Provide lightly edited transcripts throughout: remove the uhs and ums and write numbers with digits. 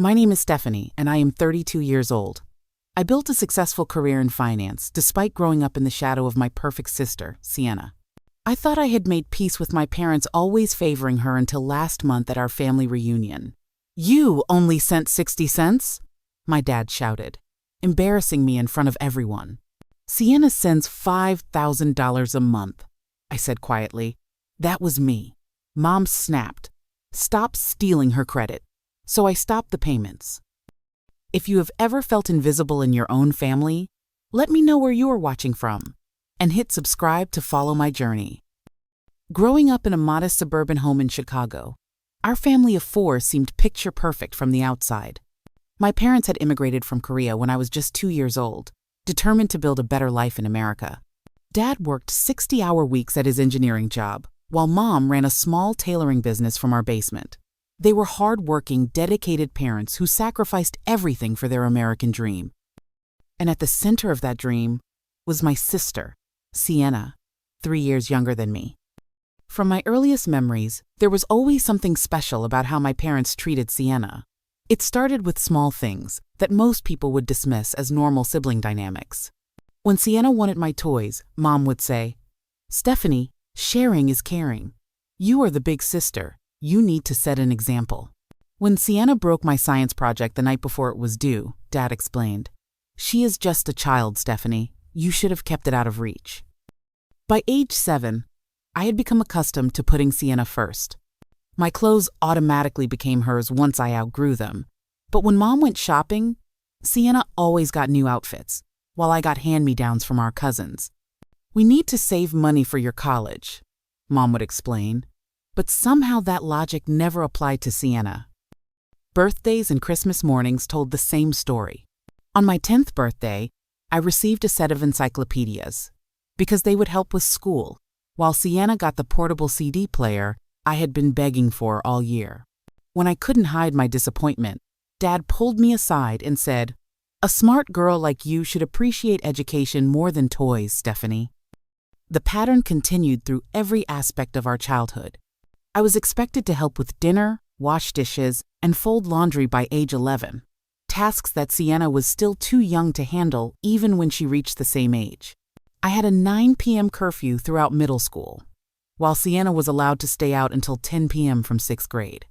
My name is Stephanie, and I am 32 years old. I built a successful career in finance despite growing up in the shadow of my perfect sister, Sienna. I thought I had made peace with my parents always favoring her until last month at our family reunion. "You only sent 60 cents?" my dad shouted, embarrassing me in front of everyone. "Sienna sends $5,000 a month," I said quietly. That was me. Mom snapped. "Stop stealing her credit." So I stopped the payments. If you have ever felt invisible in your own family, let me know where you are watching from, and hit subscribe to follow my journey. Growing up in a modest suburban home in Chicago, our family of 4 seemed picture perfect from the outside. My parents had immigrated from Korea when I was just 2 years old, determined to build a better life in America. Dad worked 60-hour weeks at his engineering job, while Mom ran a small tailoring business from our basement. They were hard-working, dedicated parents who sacrificed everything for their American dream. And at the center of that dream was my sister, Sienna, 3 years younger than me. From my earliest memories, there was always something special about how my parents treated Sienna. It started with small things that most people would dismiss as normal sibling dynamics. When Sienna wanted my toys, Mom would say, "Stephanie, sharing is caring. You are the big sister. You need to set an example." When Sienna broke my science project the night before it was due, Dad explained, "She is just a child, Stephanie. You should have kept it out of reach." By age 7, I had become accustomed to putting Sienna first. My clothes automatically became hers once I outgrew them. But when Mom went shopping, Sienna always got new outfits, while I got hand-me-downs from our cousins. "We need to save money for your college," Mom would explain. But somehow that logic never applied to Sienna. Birthdays and Christmas mornings told the same story. On my 10th birthday, I received a set of encyclopedias, because they would help with school, while Sienna got the portable CD player I had been begging for all year. When I couldn't hide my disappointment, Dad pulled me aside and said, "A smart girl like you should appreciate education more than toys, Stephanie." The pattern continued through every aspect of our childhood. I was expected to help with dinner, wash dishes, and fold laundry by age 11, tasks that Sienna was still too young to handle even when she reached the same age. I had a 9 p.m. curfew throughout middle school, while Sienna was allowed to stay out until 10 p.m. from 6th grade.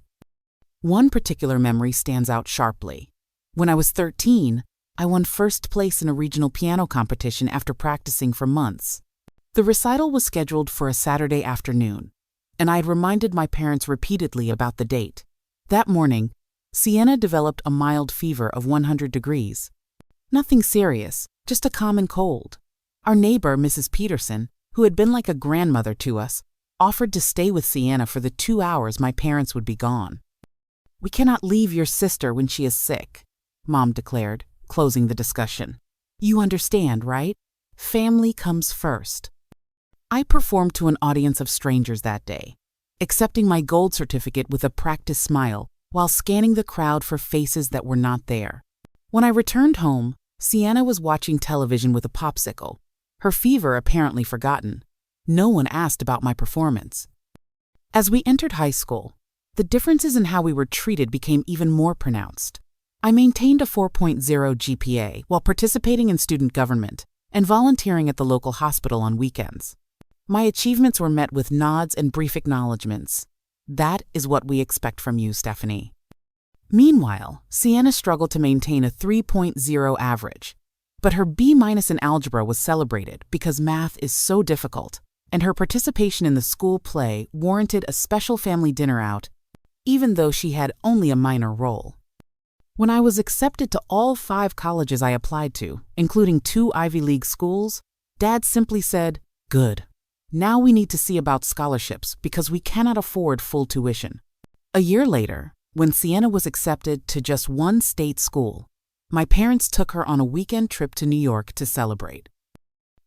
One particular memory stands out sharply. When I was 13, I won first place in a regional piano competition after practicing for months. The recital was scheduled for a Saturday afternoon, and I had reminded my parents repeatedly about the date. That morning, Sienna developed a mild fever of 100 degrees. Nothing serious, just a common cold. Our neighbor, Mrs. Peterson, who had been like a grandmother to us, offered to stay with Sienna for the 2 hours my parents would be gone. "We cannot leave your sister when she is sick," Mom declared, closing the discussion. "You understand, right? Family comes first." I performed to an audience of strangers that day, accepting my gold certificate with a practiced smile while scanning the crowd for faces that were not there. When I returned home, Sienna was watching television with a popsicle, her fever apparently forgotten. No one asked about my performance. As we entered high school, the differences in how we were treated became even more pronounced. I maintained a 4.0 GPA while participating in student government and volunteering at the local hospital on weekends. My achievements were met with nods and brief acknowledgments. "That is what we expect from you, Stephanie." Meanwhile, Sienna struggled to maintain a 3.0 average, but her B- in algebra was celebrated because math is so difficult, and her participation in the school play warranted a special family dinner out, even though she had only a minor role. When I was accepted to all 5 colleges I applied to, including 2 Ivy League schools, Dad simply said, "Good. Now we need to see about scholarships because we cannot afford full tuition." A year later, when Sienna was accepted to just one state school, my parents took her on a weekend trip to New York to celebrate.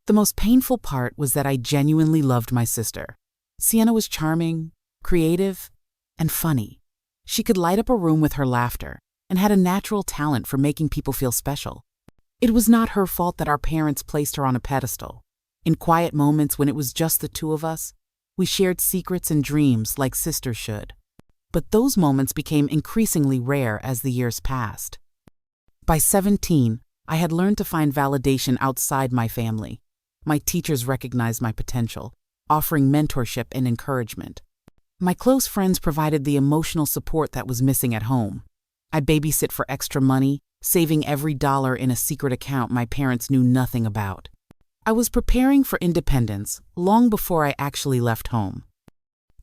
The most painful part was that I genuinely loved my sister. Sienna was charming, creative, and funny. She could light up a room with her laughter and had a natural talent for making people feel special. It was not her fault that our parents placed her on a pedestal. In quiet moments when it was just the 2 of us, we shared secrets and dreams like sisters should. But those moments became increasingly rare as the years passed. By 17, I had learned to find validation outside my family. My teachers recognized my potential, offering mentorship and encouragement. My close friends provided the emotional support that was missing at home. I babysit for extra money, saving every dollar in a secret account my parents knew nothing about. I was preparing for independence long before I actually left home.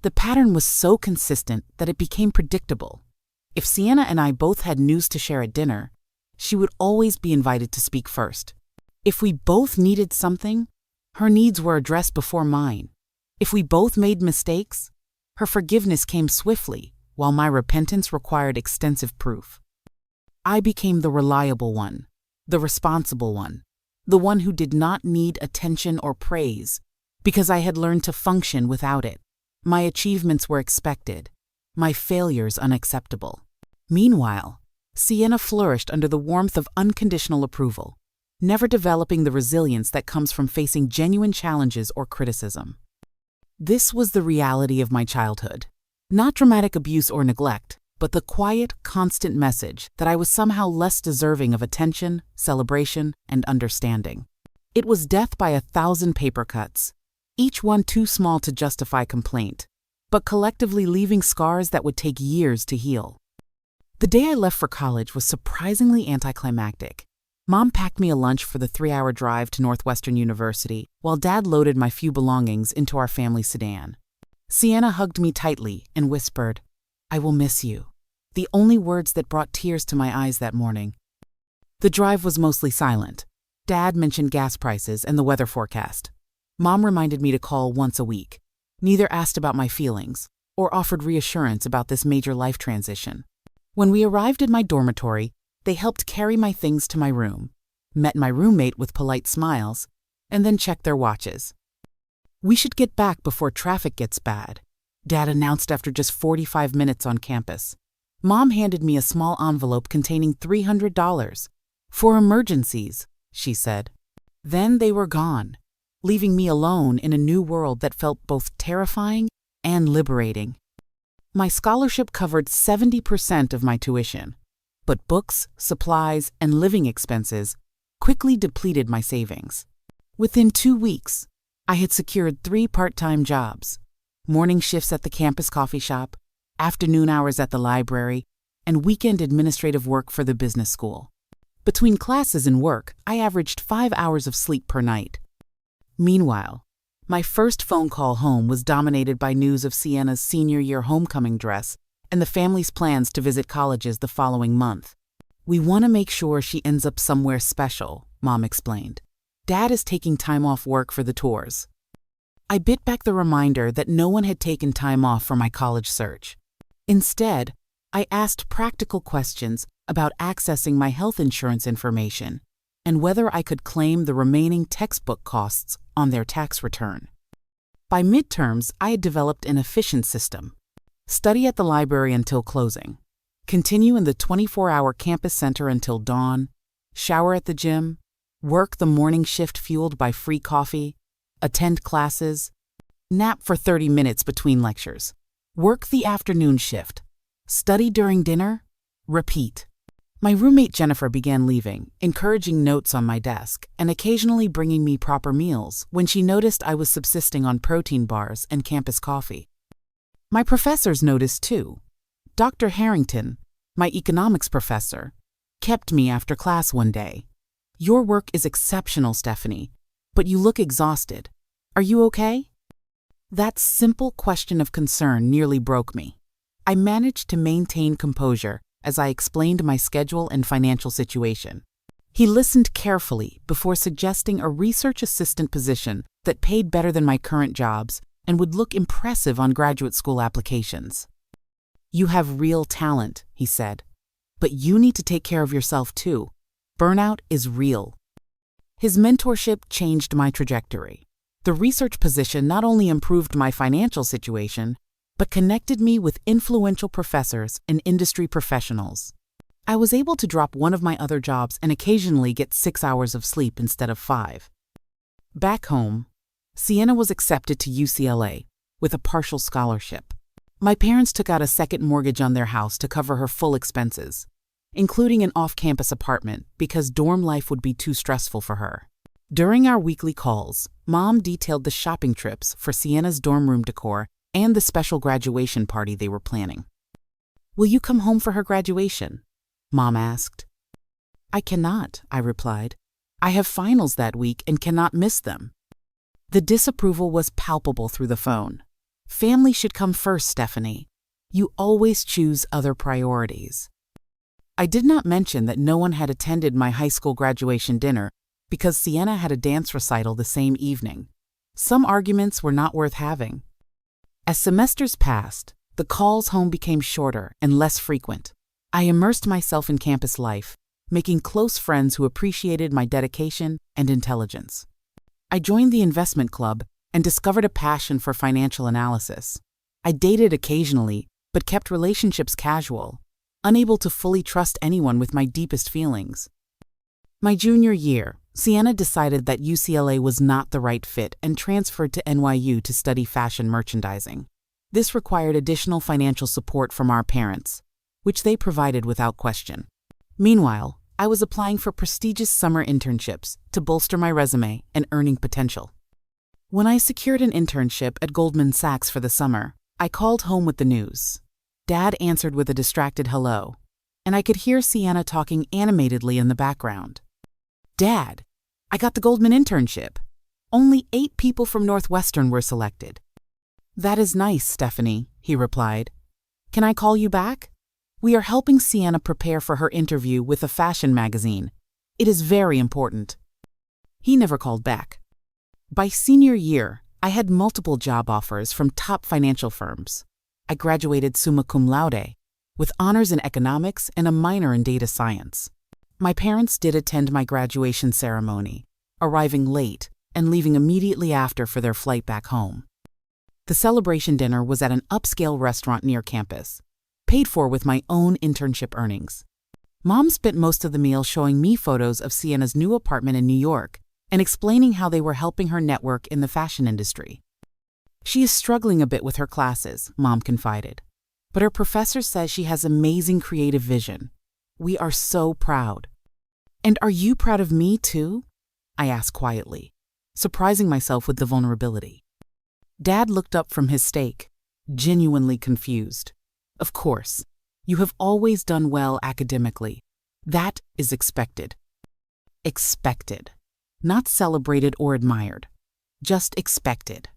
The pattern was so consistent that it became predictable. If Sienna and I both had news to share at dinner, she would always be invited to speak first. If we both needed something, her needs were addressed before mine. If we both made mistakes, her forgiveness came swiftly, while my repentance required extensive proof. I became the reliable one, the responsible one, the one who did not need attention or praise, because I had learned to function without it. My achievements were expected, my failures unacceptable. Meanwhile, Sienna flourished under the warmth of unconditional approval, never developing the resilience that comes from facing genuine challenges or criticism. This was the reality of my childhood. Not dramatic abuse or neglect, but the quiet, constant message that I was somehow less deserving of attention, celebration, and understanding. It was death by 1,000 paper cuts, each one too small to justify complaint, but collectively leaving scars that would take years to heal. The day I left for college was surprisingly anticlimactic. Mom packed me a lunch for the 3-hour drive to Northwestern University, while Dad loaded my few belongings into our family sedan. Sienna hugged me tightly and whispered, "I will miss you," the only words that brought tears to my eyes that morning. The drive was mostly silent. Dad mentioned gas prices and the weather forecast. Mom reminded me to call once a week. Neither asked about my feelings or offered reassurance about this major life transition. When we arrived at my dormitory, they helped carry my things to my room, met my roommate with polite smiles, and then checked their watches. "We should get back before traffic gets bad," Dad announced after just 45 minutes on campus. Mom handed me a small envelope containing $300. "For emergencies," she said. Then they were gone, leaving me alone in a new world that felt both terrifying and liberating. My scholarship covered 70% of my tuition, but books, supplies, and living expenses quickly depleted my savings. Within 2 weeks, I had secured 3 part-time jobs: morning shifts at the campus coffee shop, afternoon hours at the library, and weekend administrative work for the business school. Between classes and work, I averaged 5 hours of sleep per night. Meanwhile, my first phone call home was dominated by news of Sienna's senior year homecoming dress and the family's plans to visit colleges the following month. "We want to make sure she ends up somewhere special," Mom explained. "Dad is taking time off work for the tours." I bit back the reminder that no one had taken time off for my college search. Instead, I asked practical questions about accessing my health insurance information and whether I could claim the remaining textbook costs on their tax return. By midterms, I had developed an efficient system: study at the library until closing, continue in the 24-hour campus center until dawn, shower at the gym, work the morning shift fueled by free coffee, attend classes, nap for 30 minutes between lectures, work the afternoon shift, study during dinner, repeat. My roommate Jennifer began leaving, encouraging notes on my desk and occasionally bringing me proper meals when she noticed I was subsisting on protein bars and campus coffee. My professors noticed too. Dr. Harrington, my economics professor, kept me after class one day. "Your work is exceptional, Stephanie, but you look exhausted. Are you okay?" That simple question of concern nearly broke me. I managed to maintain composure as I explained my schedule and financial situation. He listened carefully before suggesting a research assistant position that paid better than my current jobs and would look impressive on graduate school applications. "You have real talent," he said, "but you need to take care of yourself too. Burnout is real." His mentorship changed my trajectory. The research position not only improved my financial situation, but connected me with influential professors and industry professionals. I was able to drop one of my other jobs and occasionally get 6 hours of sleep instead of 5. Back home, Sienna was accepted to UCLA with a partial scholarship. My parents took out a second mortgage on their house to cover her full expenses, including an off-campus apartment because dorm life would be too stressful for her. During our weekly calls, Mom detailed the shopping trips for Sienna's dorm room decor and the special graduation party they were planning. "Will you come home for her graduation?" Mom asked. "I cannot," I replied. "I have finals that week and cannot miss them." The disapproval was palpable through the phone. "Family should come first, Stephanie. You always choose other priorities." I did not mention that no one had attended my high school graduation dinner because Sienna had a dance recital the same evening. Some arguments were not worth having. As semesters passed, the calls home became shorter and less frequent. I immersed myself in campus life, making close friends who appreciated my dedication and intelligence. I joined the investment club and discovered a passion for financial analysis. I dated occasionally, but kept relationships casual, unable to fully trust anyone with my deepest feelings. My junior year, Sienna decided that UCLA was not the right fit and transferred to NYU to study fashion merchandising. This required additional financial support from our parents, which they provided without question. Meanwhile, I was applying for prestigious summer internships to bolster my resume and earning potential. When I secured an internship at Goldman Sachs for the summer, I called home with the news. Dad answered with a distracted hello, and I could hear Sienna talking animatedly in the background. "Dad, I got the Goldman internship. Only 8 people from Northwestern were selected." "That is nice, Stephanie," he replied. "Can I call you back? We are helping Sienna prepare for her interview with a fashion magazine. It is very important." He never called back. By senior year, I had multiple job offers from top financial firms. I graduated summa cum laude, with honors in economics and a minor in data science. My parents did attend my graduation ceremony, arriving late and leaving immediately after for their flight back home. The celebration dinner was at an upscale restaurant near campus, paid for with my own internship earnings. Mom spent most of the meal showing me photos of Sienna's new apartment in New York and explaining how they were helping her network in the fashion industry. "She is struggling a bit with her classes," Mom confided, "but her professor says she has amazing creative vision. We are so proud." "And are you proud of me too?" I asked quietly, surprising myself with the vulnerability. Dad looked up from his steak, genuinely confused. "Of course, you have always done well academically. That is expected." Expected. Not celebrated or admired. Just expected.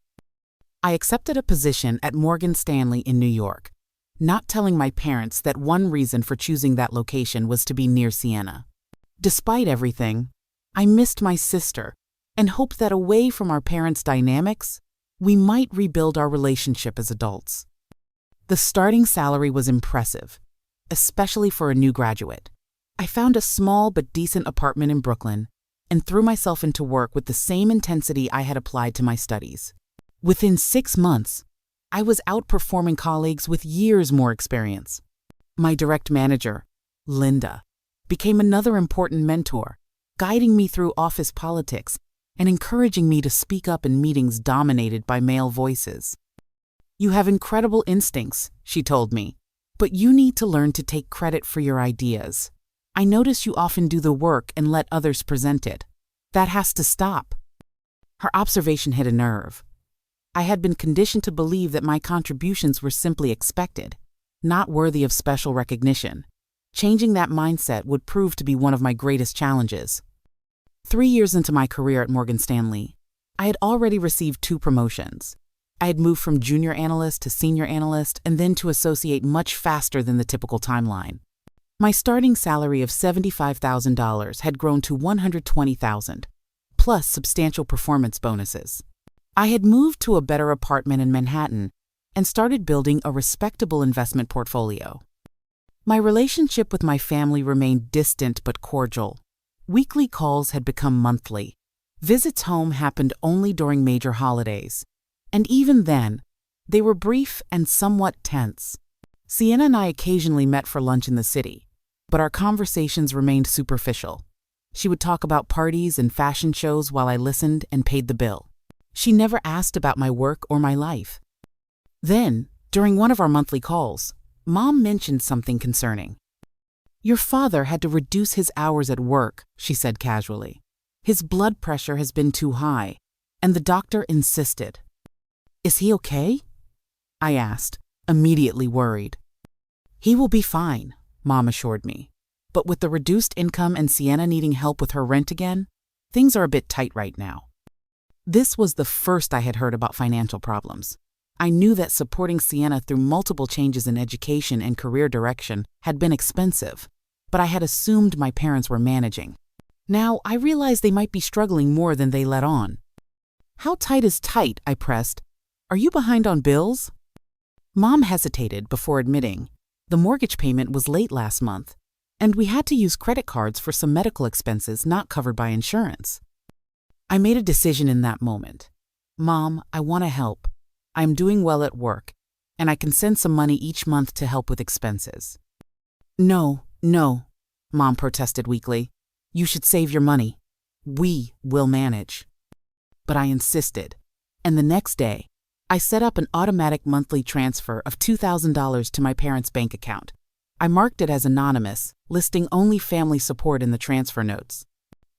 I accepted a position at Morgan Stanley in New York, not telling my parents that one reason for choosing that location was to be near Sienna. Despite everything, I missed my sister and hoped that away from our parents' dynamics, we might rebuild our relationship as adults. The starting salary was impressive, especially for a new graduate. I found a small but decent apartment in Brooklyn and threw myself into work with the same intensity I had applied to my studies. Within 6 months, I was outperforming colleagues with years more experience. My direct manager, Linda, became another important mentor, guiding me through office politics and encouraging me to speak up in meetings dominated by male voices. "You have incredible instincts," she told me, "but you need to learn to take credit for your ideas. I notice you often do the work and let others present it. That has to stop." Her observation hit a nerve. I had been conditioned to believe that my contributions were simply expected, not worthy of special recognition. Changing that mindset would prove to be one of my greatest challenges. 3 years into my career at Morgan Stanley, I had already received 2 promotions. I had moved from junior analyst to senior analyst and then to associate much faster than the typical timeline. My starting salary of $75,000 had grown to $120,000, plus substantial performance bonuses. I had moved to a better apartment in Manhattan and started building a respectable investment portfolio. My relationship with my family remained distant but cordial. Weekly calls had become monthly. Visits home happened only during major holidays, and even then, they were brief and somewhat tense. Sienna and I occasionally met for lunch in the city, but our conversations remained superficial. She would talk about parties and fashion shows while I listened and paid the bill. She never asked about my work or my life. Then, During one of our monthly calls, Mom mentioned something concerning. "Your father had to reduce his hours at work," she said casually. "His blood pressure has been too high, and the doctor insisted." "Is he okay?" I asked, immediately worried. "He will be fine," Mom assured me. "But with the reduced income and Sienna needing help with her rent again, things are a bit tight right now." This was the first I had heard about financial problems. I knew that supporting Sienna through multiple changes in education and career direction had been expensive, but I had assumed my parents were managing. Now I realized they might be struggling more than they let on. "How tight is tight?" I pressed. "Are you behind on bills?" Mom hesitated before admitting, "The mortgage payment was late last month, and we had to use credit cards for some medical expenses not covered by insurance." I made a decision in that moment. "Mom, I want to help. I'm doing well at work, and I can send some money each month to help with expenses." No, Mom protested weakly. "You should save your money. We will manage." But I insisted, and the next day, I set up an automatic monthly transfer of $2,000 to my parents' bank account. I marked it as anonymous, listing only family support in the transfer notes.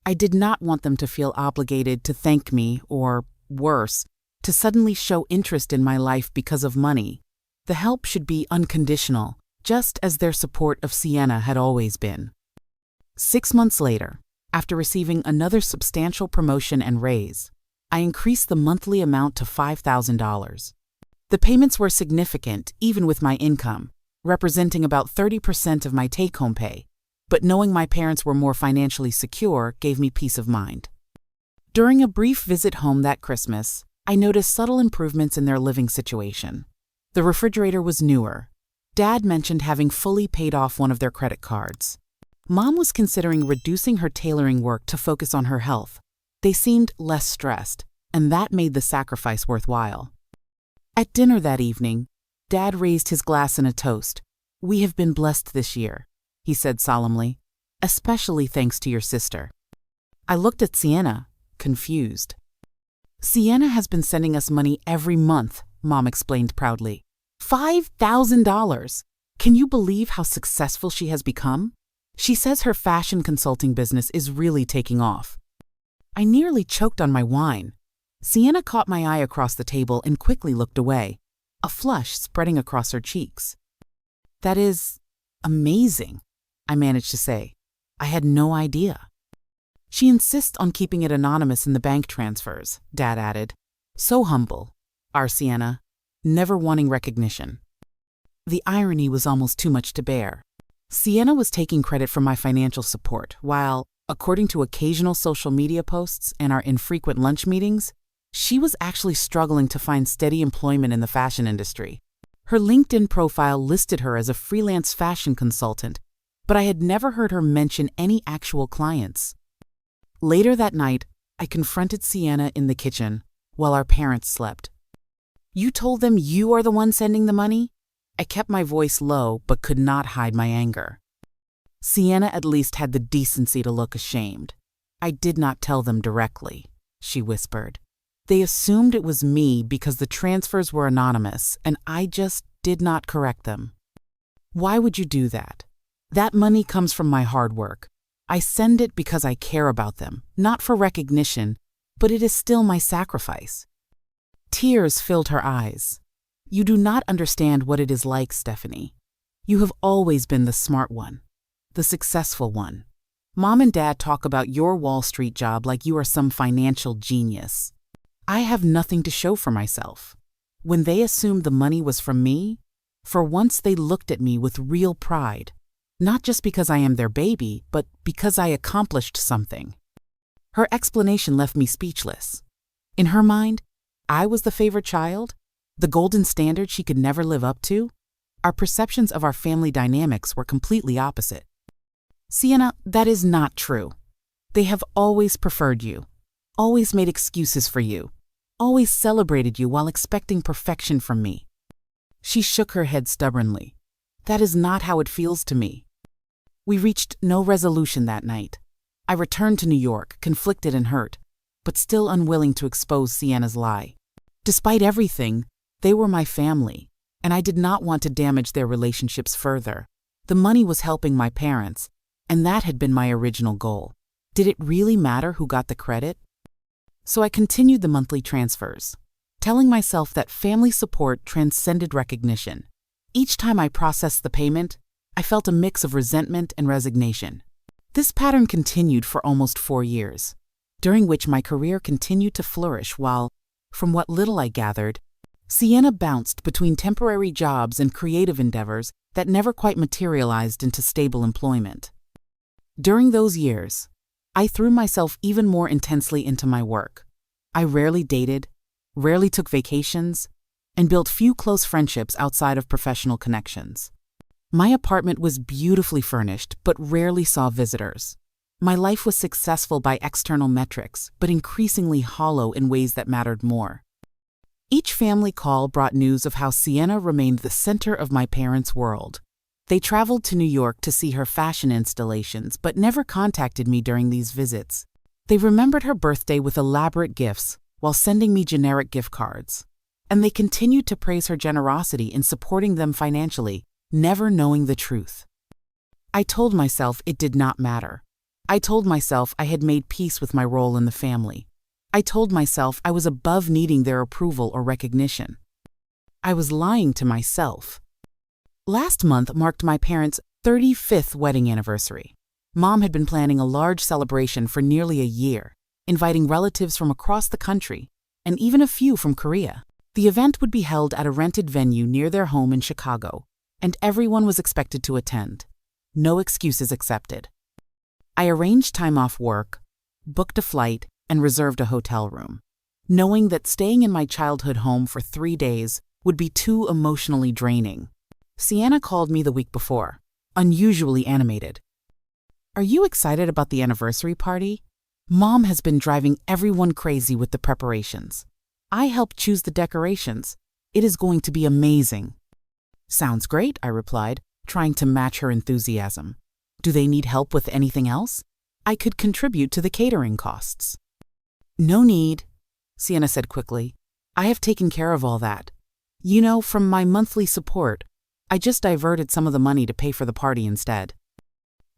I did not want them to feel obligated to thank me or, worse, to suddenly show interest in my life because of money. The help should be unconditional, just as their support of Sienna had always been. 6 months later, after receiving another substantial promotion and raise, I increased the monthly amount to $5,000. The payments were significant, even with my income, representing about 30% of my take-home pay, but knowing my parents were more financially secure gave me peace of mind. During a brief visit home that Christmas, I noticed subtle improvements in their living situation. The refrigerator was newer. Dad mentioned having fully paid off one of their credit cards. Mom was considering reducing her tailoring work to focus on her health. They seemed less stressed, and that made the sacrifice worthwhile. At dinner that evening, Dad raised his glass in a toast. "We have been blessed this year," he said solemnly, "especially thanks to your sister." I looked at Sienna, confused. "Sienna has been sending us money every month," Mom explained proudly. $5,000! Can you believe how successful she has become? She says her fashion consulting business is really taking off. I nearly choked on my wine. Sienna caught my eye across the table and quickly looked away, a flush spreading across her cheeks. "That is amazing," I managed to say. "I had no idea." "She insists on keeping it anonymous in the bank transfers," Dad added. "So humble, our Sienna, never wanting recognition." The irony was almost too much to bear. Sienna was taking credit for my financial support, while, according to occasional social media posts and our infrequent lunch meetings, she was actually struggling to find steady employment in the fashion industry. Her LinkedIn profile listed her as a freelance fashion consultant, but I had never heard her mention any actual clients. Later that night, I confronted Sienna in the kitchen while our parents slept. "You told them you are the one sending the money?" I kept my voice low but could not hide my anger. Sienna at least had the decency to look ashamed. "I did not tell them directly," she whispered. "They assumed it was me because the transfers were anonymous, and I just did not correct them." "Why would you do that? That money comes from my hard work. I send it because I care about them, not for recognition, but it is still my sacrifice." Tears filled her eyes. "You do not understand what it is like, Stephanie. You have always been the smart one, the successful one. Mom and Dad talk about your Wall Street job like you are some financial genius. I have nothing to show for myself. When they assumed the money was from me, for once they looked at me with real pride, not just because I am their baby, but because I accomplished something." Her explanation left me speechless. In her mind, I was the favorite child, the golden standard she could never live up to. Our perceptions of our family dynamics were completely opposite. "Sienna, that is not true. They have always preferred you, always made excuses for you, always celebrated you while expecting perfection from me." She shook her head stubbornly. "That is not how it feels to me." We reached no resolution that night. I returned to New York, conflicted and hurt, but still unwilling to expose Sienna's lie. Despite everything, they were my family, and I did not want to damage their relationships further. The money was helping my parents, and that had been my original goal. Did it really matter who got the credit? So I continued the monthly transfers, telling myself that family support transcended recognition. Each time I processed the payment, I felt a mix of resentment and resignation. This pattern continued for almost 4 years, during which my career continued to flourish while, from what little I gathered, Sienna bounced between temporary jobs and creative endeavors that never quite materialized into stable employment. During those years, I threw myself even more intensely into my work. I rarely dated, rarely took vacations, and built few close friendships outside of professional connections. My apartment was beautifully furnished but rarely saw visitors. My life was successful by external metrics, but increasingly hollow in ways that mattered more. Each family call brought news of how Sienna remained the center of my parents' world. They traveled to New York to see her fashion installations, but never contacted me during these visits. They remembered her birthday with elaborate gifts while sending me generic gift cards. And they continued to praise her generosity in supporting them financially, never knowing the truth. I told myself it did not matter. I told myself I had made peace with my role in the family. I told myself I was above needing their approval or recognition. I was lying to myself. Last month marked my parents' 35th wedding anniversary. Mom had been planning a large celebration for nearly a year, inviting relatives from across the country, and even a few from Korea. The event would be held at a rented venue near their home in Chicago, and everyone was expected to attend. No excuses accepted. I arranged time off work, booked a flight, and reserved a hotel room, knowing that staying in my childhood home for 3 days would be too emotionally draining. Sienna called me the week before, unusually animated. "Are you excited about the anniversary party? Mom has been driving everyone crazy with the preparations. I helped choose the decorations. It is going to be amazing." "Sounds great," I replied, trying to match her enthusiasm. "Do they need help with anything else? I could contribute to the catering costs." "No need," Sienna said quickly. "I have taken care of all that. You know, from my monthly support, I just diverted some of the money to pay for the party instead."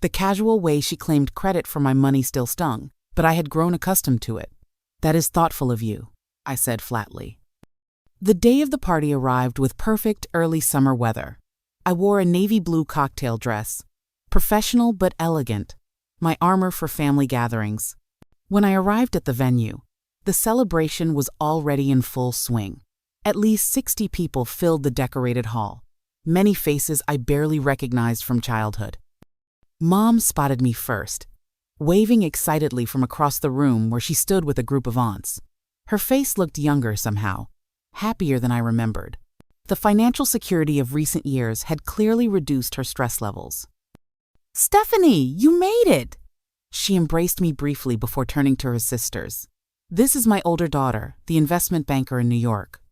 The casual way she claimed credit for my money still stung, but I had grown accustomed to it. "That is thoughtful of you," I said flatly. The day of the party arrived with perfect early summer weather. I wore a navy blue cocktail dress, professional but elegant, my armor for family gatherings. When I arrived at the venue, the celebration was already in full swing. At least 60 people filled the decorated hall, many faces I barely recognized from childhood. Mom spotted me first, waving excitedly from across the room where she stood with a group of aunts. Her face looked younger somehow, happier than I remembered. The financial security of recent years had clearly reduced her stress levels. "Stephanie, you made it!" She embraced me briefly before turning to her sisters. "This is my older daughter, the investment banker in New York."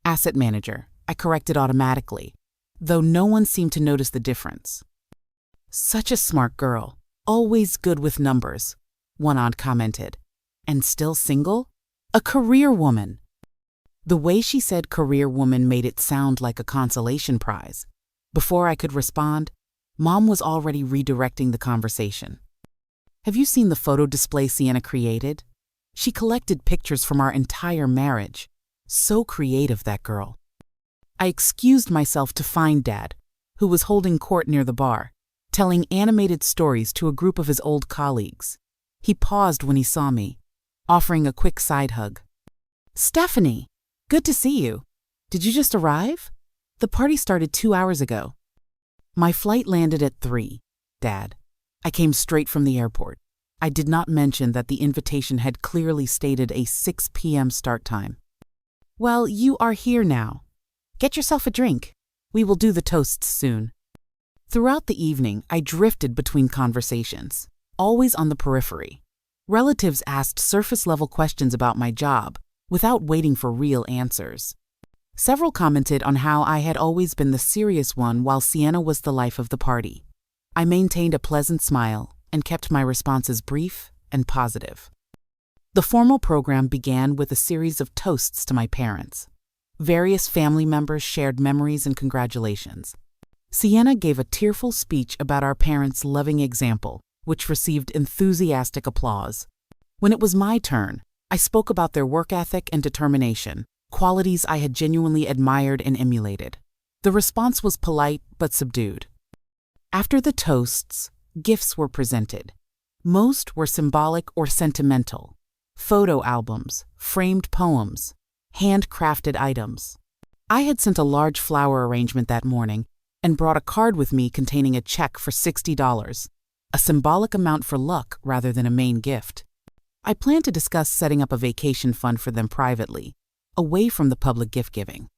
"Asset manager," I corrected automatically, though no one seemed to notice the difference. "Such a smart girl, always good with numbers," one aunt commented. "And still single? A career woman." The way she said career woman made it sound like a consolation prize. Before I could respond, Mom was already redirecting the conversation. "Have you seen the photo display Sienna created? She collected pictures from our entire marriage. So creative, that girl." I excused myself to find Dad, who was holding court near the bar, telling animated stories to a group of his old colleagues. He paused when he saw me, offering a quick side hug. "Stephanie, good to see you. Did you just arrive? The party started 2 hours ago." "My flight landed at 3, Dad. I came straight from the airport." I did not mention that the invitation had clearly stated a 6 p.m. start time. "Well, you are here now. Get yourself a drink. We will do the toasts soon." Throughout the evening, I drifted between conversations, always on the periphery. Relatives asked surface-level questions about my job, without waiting for real answers. Several commented on how I had always been the serious one while Sienna was the life of the party. I maintained a pleasant smile and kept my responses brief and positive. The formal program began with a series of toasts to my parents. Various family members shared memories and congratulations. Sienna gave a tearful speech about our parents' loving example, which received enthusiastic applause. When it was my turn, I spoke about their work ethic and determination, qualities I had genuinely admired and emulated. The response was polite but subdued. After the toasts, gifts were presented. Most were symbolic or sentimental. Photo albums, framed poems, handcrafted items. I had sent a large flower arrangement that morning and brought a card with me containing a check for $60, a symbolic amount for luck rather than a main gift. I planned to discuss setting up a vacation fund for them privately, away from the public gift-giving.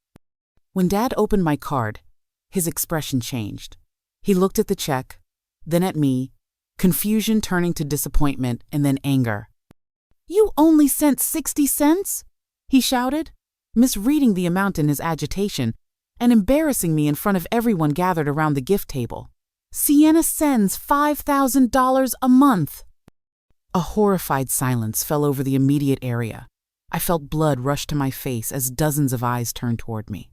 When Dad opened my card, his expression changed. He looked at the check, then at me, confusion turning to disappointment and then anger. "You only sent 60 cents?" he shouted, misreading the amount in his agitation and embarrassing me in front of everyone gathered around the gift table. "Sienna sends $5,000 a month." A horrified silence fell over the immediate area. I felt blood rush to my face as dozens of eyes turned toward me.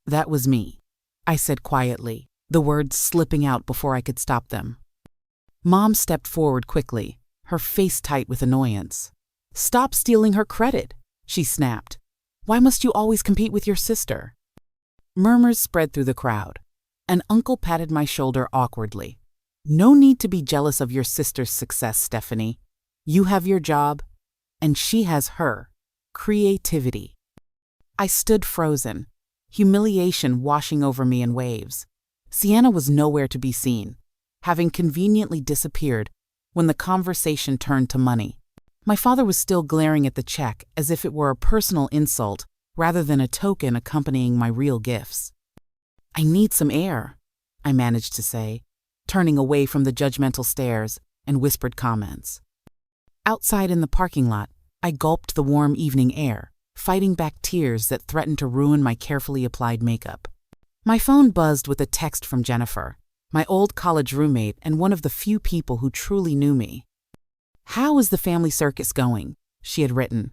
"That was me," I said quietly, the words slipping out before I could stop them. Mom stepped forward quickly, her face tight with annoyance. "Stop stealing her credit," she snapped. "Why must you always compete with your sister?" Murmurs spread through the crowd. An uncle patted my shoulder awkwardly. "No need to be jealous of your sister's success, Stephanie. You have your job, and she has her creativity." I stood frozen, humiliation washing over me in waves. Sienna was nowhere to be seen, having conveniently disappeared when the conversation turned to money. My father was still glaring at the check as if it were a personal insult rather than a token accompanying my real gifts. "I need some air," I managed to say, turning away from the judgmental stares and whispered comments. Outside in the parking lot, I gulped the warm evening air, fighting back tears that threatened to ruin my carefully applied makeup. My phone buzzed with a text from Jennifer, my old college roommate and one of the few people who truly knew me. "How is the family circus going?" she had written.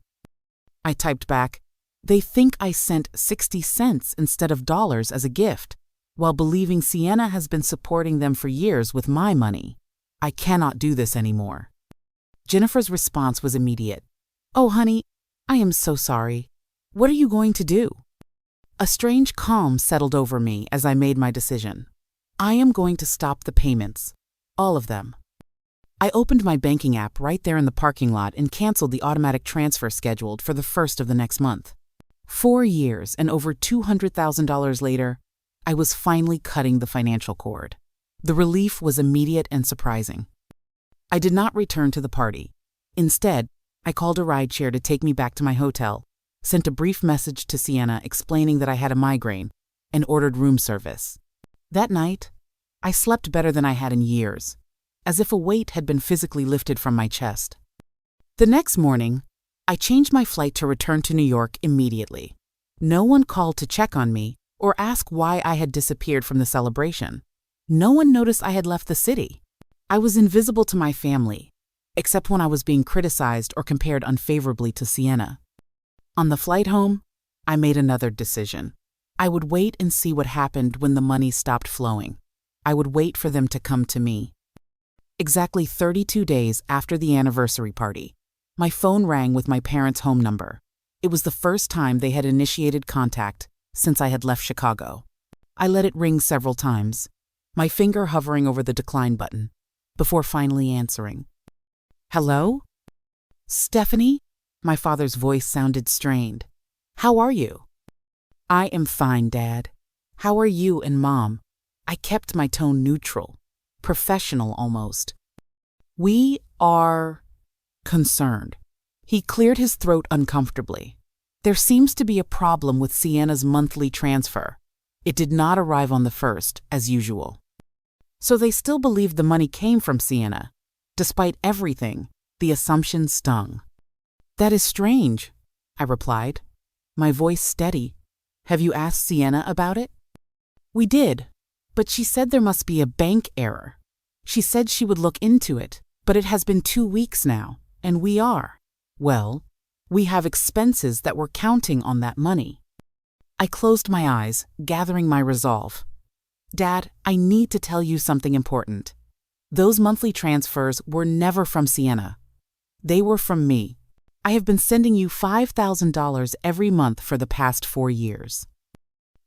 I typed back, "They think I sent 60 cents instead of dollars as a gift, while believing Sienna has been supporting them for years with my money. I cannot do this anymore." Jennifer's response was immediate. "Oh, honey, I am so sorry. What are you going to do?" A strange calm settled over me as I made my decision. I am going to stop the payments. All of them. I opened my banking app right there in the parking lot and canceled the automatic transfer scheduled for the first of the next month. 4 years and over $200,000 later, I was finally cutting the financial cord. The relief was immediate and surprising. I did not return to the party. Instead, I called a rideshare to take me back to my hotel, sent a brief message to Sienna explaining that I had a migraine, and ordered room service. That night, I slept better than I had in years, as if a weight had been physically lifted from my chest. The next morning, I changed my flight to return to New York immediately. No one called to check on me or ask why I had disappeared from the celebration. No one noticed I had left the city. I was invisible to my family, except when I was being criticized or compared unfavorably to Sienna. On the flight home, I made another decision. I would wait and see what happened when the money stopped flowing. I would wait for them to come to me. Exactly 32 days after the anniversary party, my phone rang with my parents' home number. It was the first time they had initiated contact since I had left Chicago. I let it ring several times, my finger hovering over the decline button, before finally answering. "Hello? Stephanie?" My father's voice sounded strained. "How are you?" "I am fine, Dad. How are you and Mom?" I kept my tone neutral, professional almost. "We are concerned." He cleared his throat uncomfortably. "There seems to be a problem with Sienna's monthly transfer. It did not arrive on the 1st, as usual." So they still believed the money came from Sienna. Despite everything, the assumption stung. "That is strange," I replied, my voice steady. "Have you asked Sienna about it?" "We did, but she said there must be a bank error. She said she would look into it, but it has been 2 weeks now, and we have expenses that were counting on that money." I closed my eyes, gathering my resolve. Dad, I need to tell you something important. Those monthly transfers were never from Sienna. They were from me. I have been sending you $5,000 every month for the past 4 years.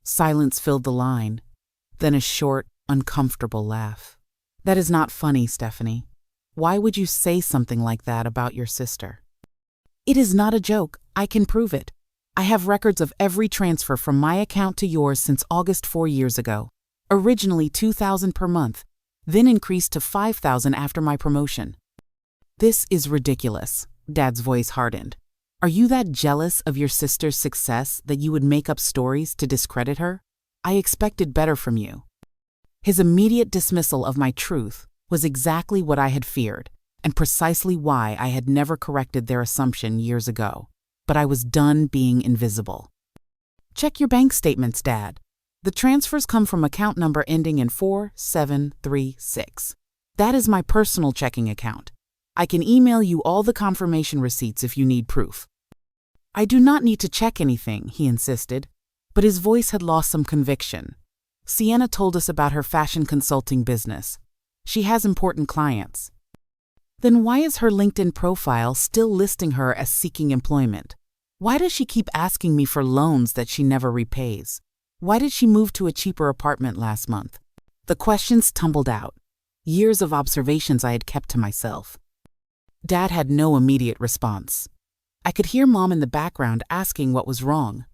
Silence filled the line, then a short, uncomfortable laugh. That is not funny, Stephanie. Why would you say something like that about your sister? It is not a joke. I can prove it. I have records of every transfer from my account to yours since August 4 years ago. Originally $2,000 per month, then increased to $5,000 after my promotion. This is ridiculous. Dad's voice hardened. Are you that jealous of your sister's success that you would make up stories to discredit her? I expected better from you. His immediate dismissal of my truth was exactly what I had feared, and precisely why I had never corrected their assumption years ago. But I was done being invisible. Check your bank statements, Dad. The transfers come from account number ending in 4736. That is my personal checking account. I can email you all the confirmation receipts if you need proof. I do not need to check anything, he insisted, but his voice had lost some conviction. Sienna told us about her fashion consulting business. She has important clients. Then why is her LinkedIn profile still listing her as seeking employment? Why does she keep asking me for loans that she never repays? Why did she move to a cheaper apartment last month? The questions tumbled out. Years of observations I had kept to myself. Dad had no immediate response. I could hear Mom in the background asking what was wrong.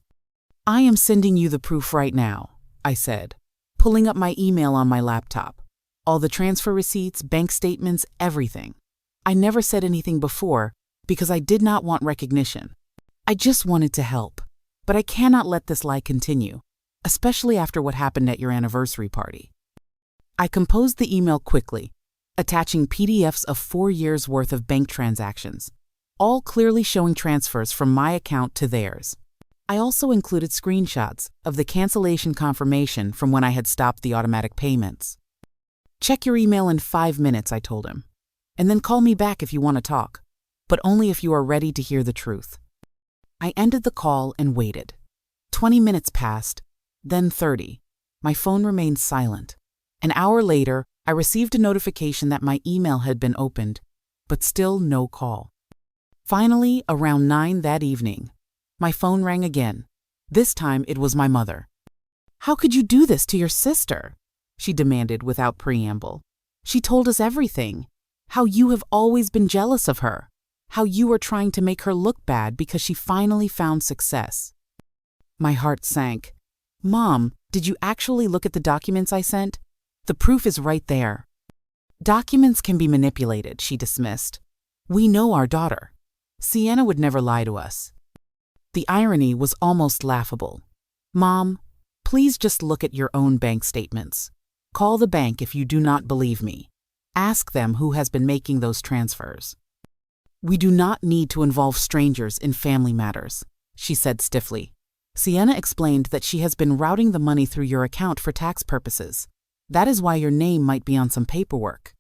I am sending you the proof right now, I said, pulling up my email on my laptop. All the transfer receipts, bank statements, everything. I never said anything before because I did not want recognition. I just wanted to help. But I cannot let this lie continue, especially after what happened at your anniversary party. I composed the email quickly, attaching PDFs of 4 years' worth of bank transactions, all clearly showing transfers from my account to theirs. I also included screenshots of the cancellation confirmation from when I had stopped the automatic payments. Check your email in 5 minutes, I told him, and then call me back if you want to talk, but only if you are ready to hear the truth. I ended the call and waited. 20 minutes passed, then 30. My phone remained silent. An hour later, I received a notification that my email had been opened, but still no call. Finally, around 9 that evening, my phone rang again. This time it was my mother. "How could you do this to your sister?" she demanded without preamble. "She told us everything. How you have always been jealous of her. How you were trying to make her look bad because she finally found success." My heart sank. "Mom, did you actually look at the documents I sent? The proof is right there." "Documents can be manipulated," she dismissed. "We know our daughter. Sienna would never lie to us." The irony was almost laughable. "Mom, please just look at your own bank statements. Call the bank if you do not believe me. Ask them who has been making those transfers." "We do not need to involve strangers in family matters," she said stiffly. "Sienna explained that she has been routing the money through your account for tax purposes. That is why your name might be on some paperwork."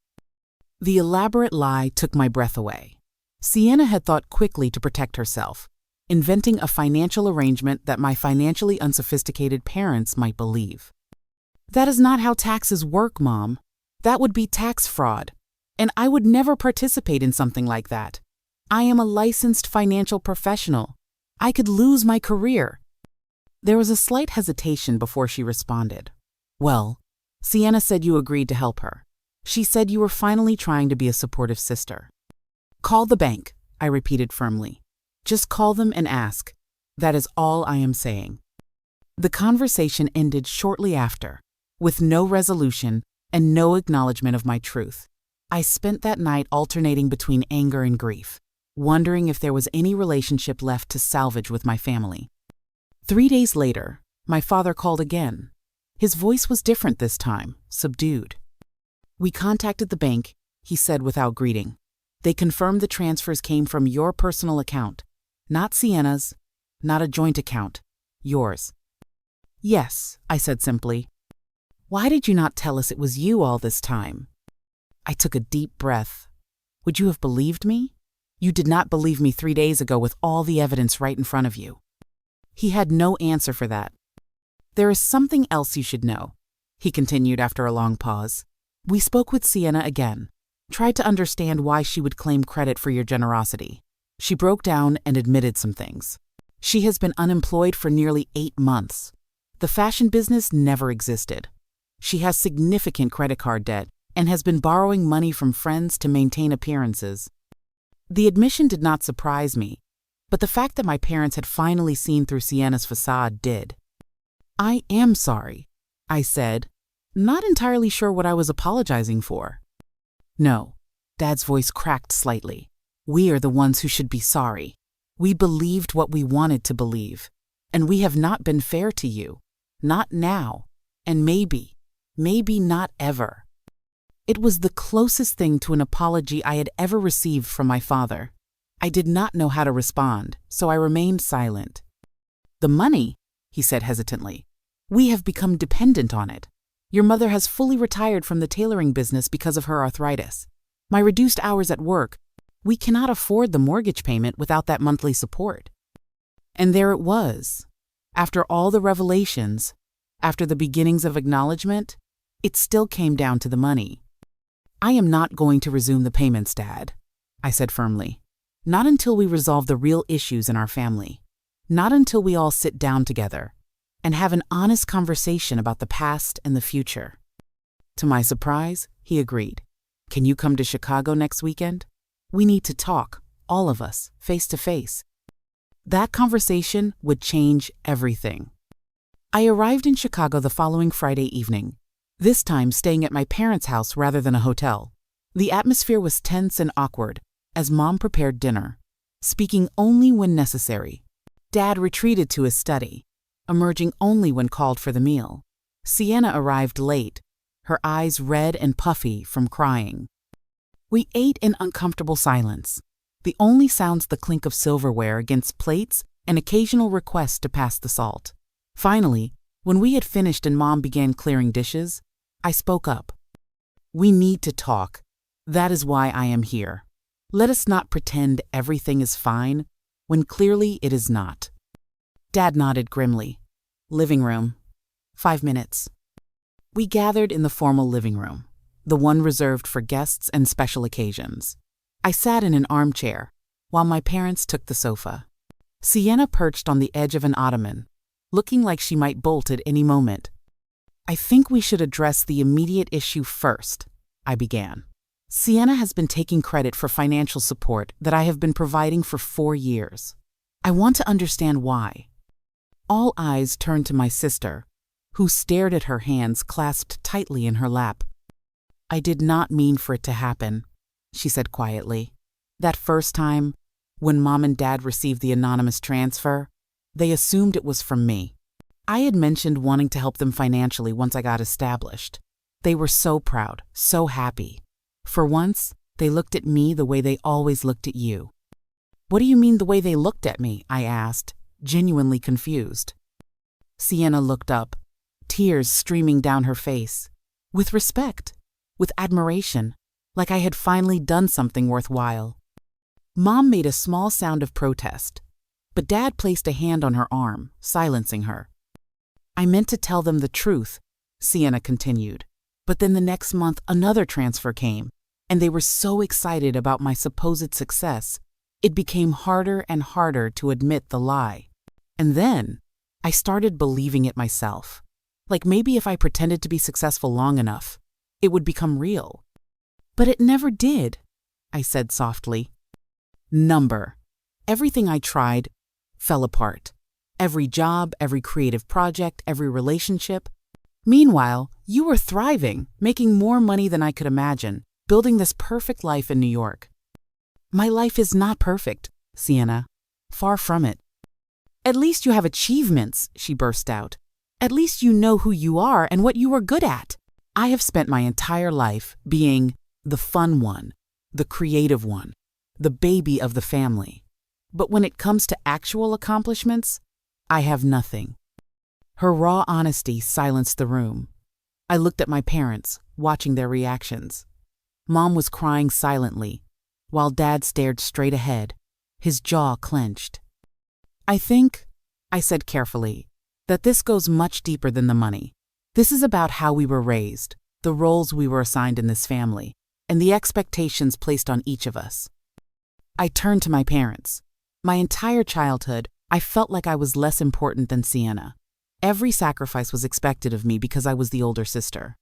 The elaborate lie took my breath away. Sienna had thought quickly to protect herself, inventing a financial arrangement that my financially unsophisticated parents might believe. "That is not how taxes work, Mom. That would be tax fraud, and I would never participate in something like that. I am a licensed financial professional. I could lose my career." There was a slight hesitation before she responded. "Well, Sienna said you agreed to help her. She said you were finally trying to be a supportive sister." "Call the bank," I repeated firmly. "Just call them and ask. That is all I am saying." The conversation ended shortly after, with no resolution and no acknowledgement of my truth. I spent that night alternating between anger and grief, wondering if there was any relationship left to salvage with my family. 3 days later, my father called again. His voice was different this time, subdued. "We contacted the bank," he said without greeting. "They confirmed the transfers came from your personal account, not Sienna's, not a joint account, yours." "Yes," I said simply. "Why did you not tell us it was you all this time?" I took a deep breath. "Would you have believed me? You did not believe me 3 days ago with all the evidence right in front of you." He had no answer for that, There is something else you should know, he continued after a long pause. We spoke with Sienna again, tried to understand why she would claim credit for your generosity. She broke down and admitted some things. She has been unemployed for nearly 8 months. The fashion business never existed. She has significant credit card debt and has been borrowing money from friends to maintain appearances. The admission did not surprise me, but the fact that my parents had finally seen through Sienna's facade did. I am sorry, I said, not entirely sure what I was apologizing for. No, Dad's voice cracked slightly. We are the ones who should be sorry. We believed what we wanted to believe, and we have not been fair to you. Not now, and maybe not ever. It was the closest thing to an apology I had ever received from my father. I did not know how to respond, so I remained silent. The money, he said hesitantly. We have become dependent on it. Your mother has fully retired from the tailoring business because of her arthritis. My reduced hours at work, we cannot afford the mortgage payment without that monthly support. And there it was. After all the revelations, after the beginnings of acknowledgement, it still came down to the money. I am not going to resume the payments, Dad, I said firmly. Not until we resolve the real issues in our family. Not until we all sit down together and have an honest conversation about the past and the future. To my surprise, he agreed. Can you come to Chicago next weekend? We need to talk, all of us, face to face. That conversation would change everything. I arrived in Chicago the following Friday evening, this time staying at my parents' house rather than a hotel. The atmosphere was tense and awkward as Mom prepared dinner, speaking only when necessary. Dad retreated to his study, emerging only when called for the meal. Sienna arrived late, her eyes red and puffy from crying. We ate in uncomfortable silence, the only sounds the clink of silverware against plates and occasional requests to pass the salt. Finally, when we had finished and Mom began clearing dishes, I spoke up. We need to talk. That is why I am here. Let us not pretend everything is fine when clearly it is not. Dad nodded grimly. Living room. 5 minutes. We gathered in the formal living room, the one reserved for guests and special occasions. I sat in an armchair, while my parents took the sofa. Sienna perched on the edge of an ottoman, looking like she might bolt at any moment. I think we should address the immediate issue first, I began. Sienna has been taking credit for financial support that I have been providing for 4 years. I want to understand why. All eyes turned to my sister, who stared at her hands clasped tightly in her lap. I did not mean for it to happen, she said quietly. That first time, when Mom and Dad received the anonymous transfer, they assumed it was from me. I had mentioned wanting to help them financially once I got established. They were so proud, so happy. For once, they looked at me the way they always looked at you. What do you mean the way they looked at me? I asked, genuinely confused. Sienna looked up, tears streaming down her face. With respect, with admiration, like I had finally done something worthwhile. Mom made a small sound of protest, but Dad placed a hand on her arm, silencing her. I meant to tell them the truth, Sienna continued, but then the next month another transfer came, and they were so excited about my supposed success, it became harder and harder to admit the lie. And then, I started believing it myself. Like maybe if I pretended to be successful long enough, it would become real. But it never did, I said softly. Everything I tried fell apart. Every job, every creative project, every relationship. Meanwhile, you were thriving, making more money than I could imagine, building this perfect life in New York. My life is not perfect, Sienna. Far from it. At least you have achievements, she burst out. At least you know who you are and what you are good at. I have spent my entire life being the fun one, the creative one, the baby of the family. But when it comes to actual accomplishments, I have nothing. Her raw honesty silenced the room. I looked at my parents, watching their reactions. Mom was crying silently, while Dad stared straight ahead, his jaw clenched. I think, I said carefully, That this goes much deeper than the money. This is about how we were raised, the roles we were assigned in this family, and the expectations placed on each of us. I turned to my parents. My entire childhood, I felt like I was less important than Sienna. Every sacrifice was expected of me because I was the older sister.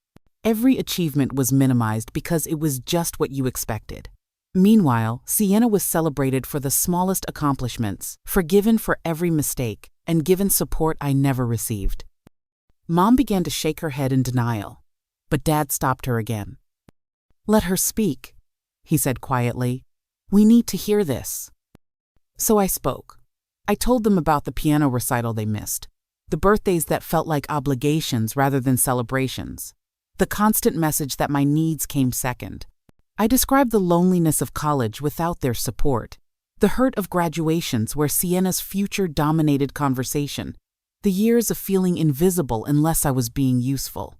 Every achievement was minimized because it was just what you expected. Meanwhile, Sienna was celebrated for the smallest accomplishments, forgiven for every mistake, and given support I never received. Mom began to shake her head in denial, but Dad stopped her again. "Let her speak," he said quietly. "We need to hear this." So I spoke. I told them about the piano recital they missed, the birthdays that felt like obligations rather than celebrations, the constant message that my needs came second. I described the loneliness of college without their support, the hurt of graduations where Sienna's future dominated conversation, the years of feeling invisible unless I was being useful.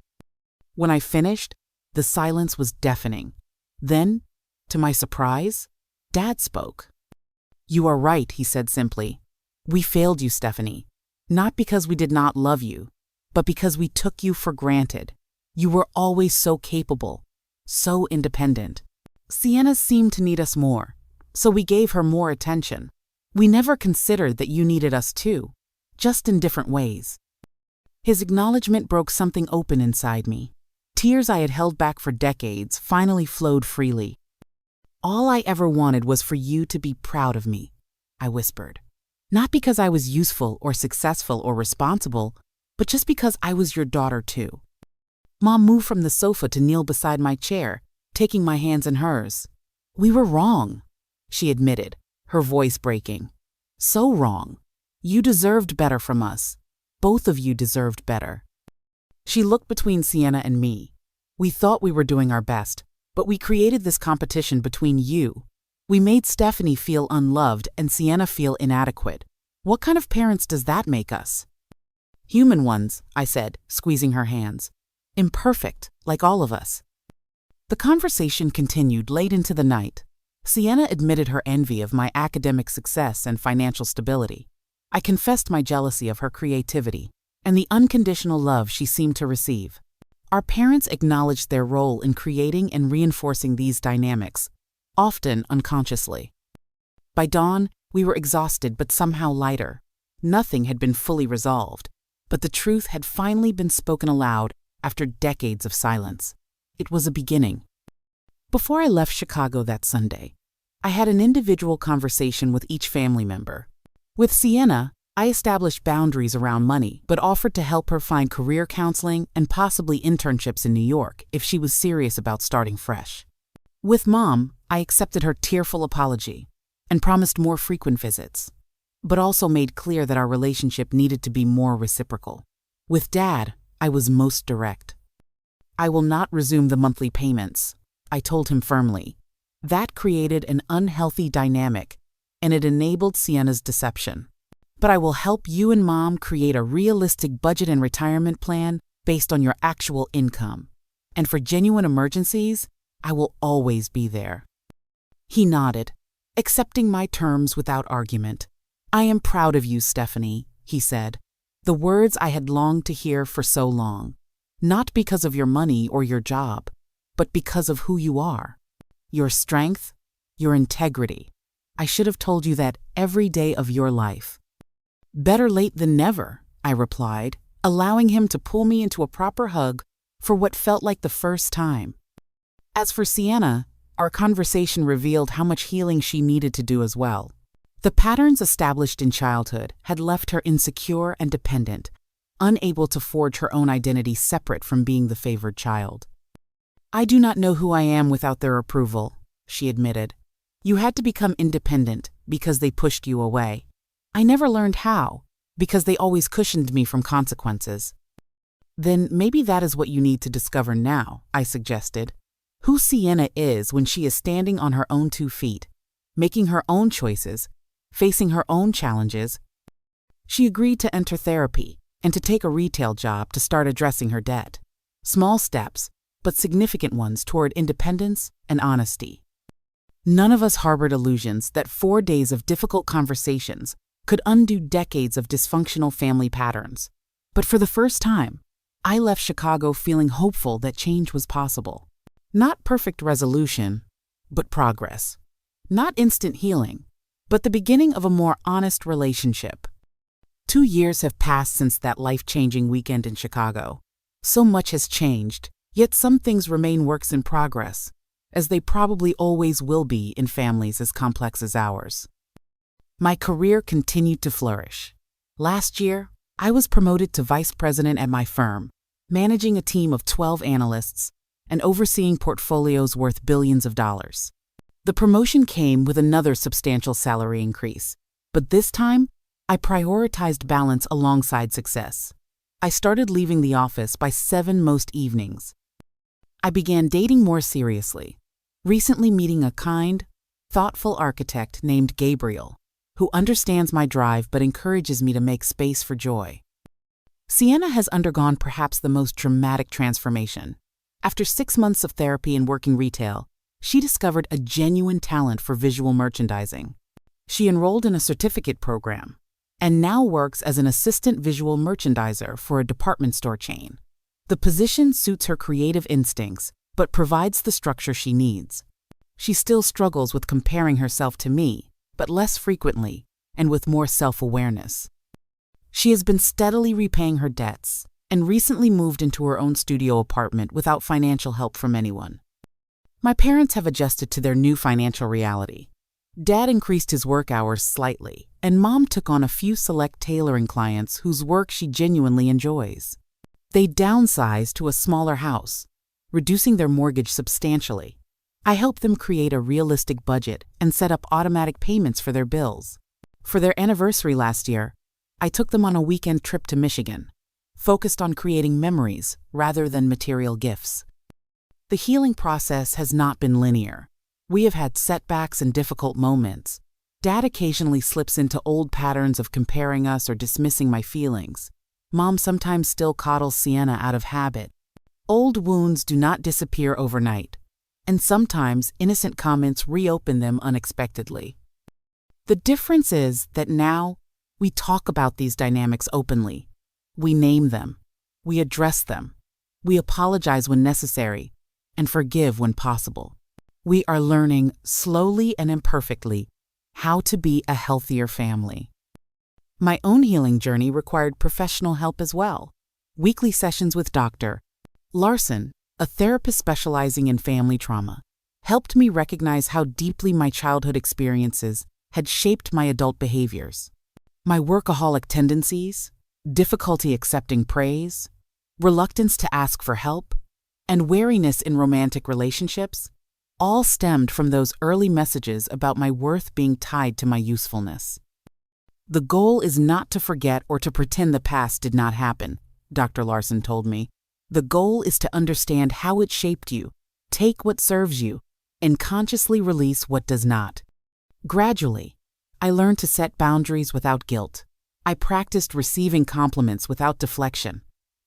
When I finished, the silence was deafening. Then, to my surprise, Dad spoke. "You are right," he said simply. "We failed you, Stephanie. Not because we did not love you, but because we took you for granted. You were always so capable, so independent. Sienna seemed to need us more, so we gave her more attention. We never considered that you needed us too, just in different ways." His acknowledgement broke something open inside me. Tears I had held back for decades finally flowed freely. "All I ever wanted was for you to be proud of me," I whispered. "Not because I was useful or successful or responsible, but just because I was your daughter too." Mom moved from the sofa to kneel beside my chair, taking my hands in hers. "We were wrong," she admitted, her voice breaking. "So wrong. You deserved better from us. Both of you deserved better." She looked between Sienna and me. "We thought we were doing our best, but we created this competition between you. We made Stephanie feel unloved and Sienna feel inadequate. What kind of parents does that make us?" "Human ones," I said, squeezing her hands. "Imperfect, like all of us." The conversation continued late into the night. Sienna admitted her envy of my academic success and financial stability. I confessed my jealousy of her creativity and the unconditional love she seemed to receive. Our parents acknowledged their role in creating and reinforcing these dynamics, often unconsciously. By dawn, we were exhausted but somehow lighter. Nothing had been fully resolved, but the truth had finally been spoken aloud after decades of silence. It was a beginning. Before I left Chicago that Sunday, I had an individual conversation with each family member. With Sienna, I established boundaries around money, but offered to help her find career counseling and possibly internships in New York if she was serious about starting fresh. With Mom, I accepted her tearful apology and promised more frequent visits, but also made clear that our relationship needed to be more reciprocal. With Dad, I was most direct. "I will not resume the monthly payments," I told him firmly. That created an unhealthy dynamic, and it enabled Sienna's deception. "But I will help you and Mom create a realistic budget and retirement plan based on your actual income. And for genuine emergencies, I will always be there." He nodded, accepting my terms without argument. "I am proud of you, Stephanie," he said, the words I had longed to hear for so long. "Not because of your money or your job, but because of who you are. Your strength, your integrity. I should have told you that every day of your life." "Better late than never," I replied, allowing him to pull me into a proper hug for what felt like the first time. As for Sienna, our conversation revealed how much healing she needed to do as well. The patterns established in childhood had left her insecure and dependent, unable to forge her own identity separate from being the favored child. "I do not know who I am without their approval," she admitted. "You had to become independent because they pushed you away. I never learned how, because they always cushioned me from consequences." "Then maybe that is what you need to discover now," I suggested. "Who Sienna is when she is standing on her own 2 feet, making her own choices, facing her own challenges." She agreed to enter therapy and to take a retail job to start addressing her debt. Small steps, but significant ones toward independence and honesty. None of us harbored illusions that 4 days of difficult conversations could undo decades of dysfunctional family patterns. But for the first time, I left Chicago feeling hopeful that change was possible. Not perfect resolution, but progress. Not instant healing, but the beginning of a more honest relationship. 2 years have passed since that life-changing weekend in Chicago. So much has changed, yet some things remain works in progress, as they probably always will be in families as complex as ours. My career continued to flourish. Last year, I was promoted to vice president at my firm, managing a team of 12 analysts and overseeing portfolios worth billions of dollars. The promotion came with another substantial salary increase, but this time, I prioritized balance alongside success. I started leaving the office by 7 most evenings. I began dating more seriously, recently meeting a kind, thoughtful architect named Gabriel, who understands my drive but encourages me to make space for joy. Sienna has undergone perhaps the most dramatic transformation. After 6 months of therapy and working retail, she discovered a genuine talent for visual merchandising. She enrolled in a certificate program and now works as an assistant visual merchandiser for a department store chain. The position suits her creative instincts, but provides the structure she needs. She still struggles with comparing herself to me, but less frequently and with more self-awareness. She has been steadily repaying her debts and recently moved into her own studio apartment without financial help from anyone. My parents have adjusted to their new financial reality. Dad increased his work hours slightly, and Mom took on a few select tailoring clients whose work she genuinely enjoys. They downsized to a smaller house, reducing their mortgage substantially. I helped them create a realistic budget and set up automatic payments for their bills. For their anniversary last year, I took them on a weekend trip to Michigan, focused on creating memories rather than material gifts. The healing process has not been linear. We have had setbacks and difficult moments. Dad occasionally slips into old patterns of comparing us or dismissing my feelings. Mom sometimes still coddles Sienna out of habit. Old wounds do not disappear overnight, and sometimes innocent comments reopen them unexpectedly. The difference is that now we talk about these dynamics openly. We name them. We address them. We apologize when necessary and forgive when possible. We are learning, slowly and imperfectly, how to be a healthier family. My own healing journey required professional help as well. Weekly sessions with Dr. Larson, a therapist specializing in family trauma, helped me recognize how deeply my childhood experiences had shaped my adult behaviors. My workaholic tendencies, difficulty accepting praise, reluctance to ask for help, and wariness in romantic relationships all stemmed from those early messages about my worth being tied to my usefulness. The goal is not to forget or to pretend the past did not happen, Dr. Larson told me. The goal is to understand how it shaped you, take what serves you, and consciously release what does not. Gradually, I learned to set boundaries without guilt. I practiced receiving compliments without deflection.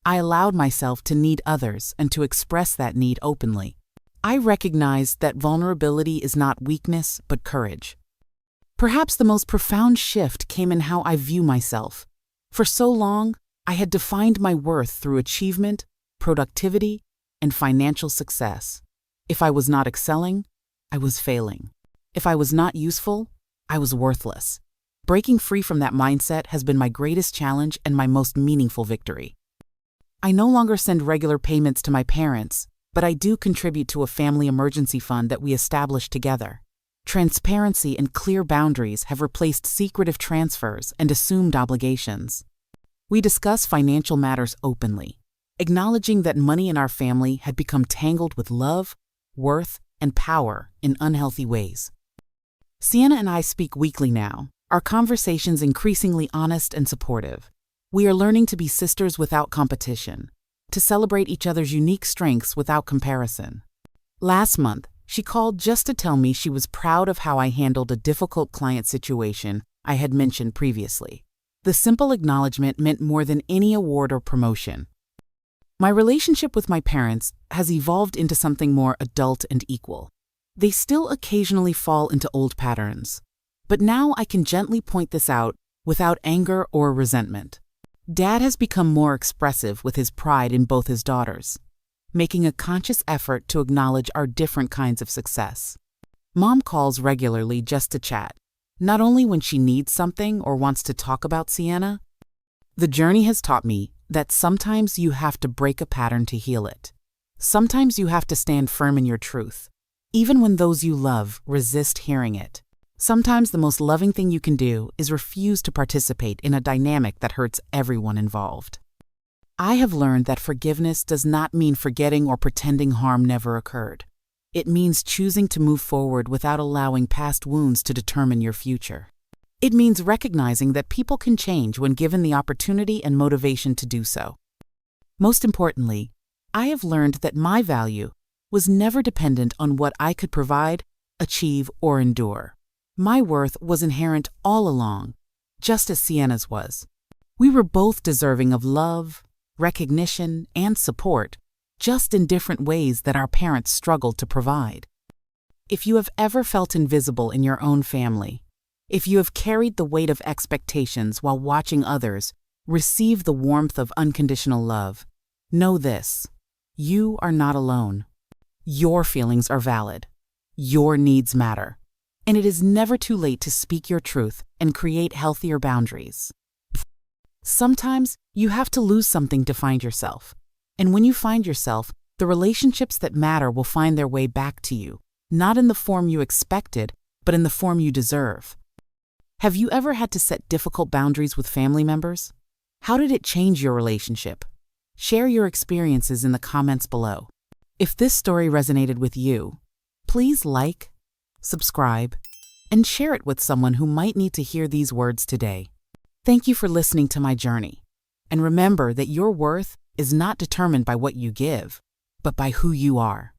I allowed myself to need others and to express that need openly. I recognized that vulnerability is not weakness, but courage. Perhaps the most profound shift came in how I view myself. For so long, I had defined my worth through achievement, productivity, and financial success. If I was not excelling, I was failing. If I was not useful, I was worthless. Breaking free from that mindset has been my greatest challenge and my most meaningful victory. I no longer send regular payments to my parents, but I do contribute to a family emergency fund that we established together. Transparency and clear boundaries have replaced secretive transfers and assumed obligations. We discuss financial matters openly, acknowledging that money in our family had become tangled with love, worth, and power in unhealthy ways. Sienna and I speak weekly now, our conversations increasingly honest and supportive. We are learning to be sisters without competition, to celebrate each other's unique strengths without comparison. Last month, she called just to tell me she was proud of how I handled a difficult client situation I had mentioned previously. The simple acknowledgement meant more than any award or promotion. My relationship with my parents has evolved into something more adult and equal. They still occasionally fall into old patterns, but now I can gently point this out without anger or resentment. Dad has become more expressive with his pride in both his daughters, making a conscious effort to acknowledge our different kinds of success. Mom calls regularly just to chat, not only when she needs something or wants to talk about Sienna. The journey has taught me that sometimes you have to break a pattern to heal it. Sometimes you have to stand firm in your truth, even when those you love resist hearing it. Sometimes the most loving thing you can do is refuse to participate in a dynamic that hurts everyone involved. I have learned that forgiveness does not mean forgetting or pretending harm never occurred. It means choosing to move forward without allowing past wounds to determine your future. It means recognizing that people can change when given the opportunity and motivation to do so. Most importantly, I have learned that my value was never dependent on what I could provide, achieve, or endure. My worth was inherent all along, just as Sienna's was. We were both deserving of love, recognition, and support, just in different ways that our parents struggled to provide. If you have ever felt invisible in your own family, if you have carried the weight of expectations while watching others receive the warmth of unconditional love, know this: you are not alone. Your feelings are valid. Your needs matter. And it is never too late to speak your truth and create healthier boundaries. Sometimes you have to lose something to find yourself. And when you find yourself, the relationships that matter will find their way back to you, not in the form you expected, but in the form you deserve. Have you ever had to set difficult boundaries with family members? How did it change your relationship? Share your experiences in the comments below. If this story resonated with you, please like, subscribe, and share it with someone who might need to hear these words today. Thank you for listening to my journey. And remember that your worth is not determined by what you give, but by who you are.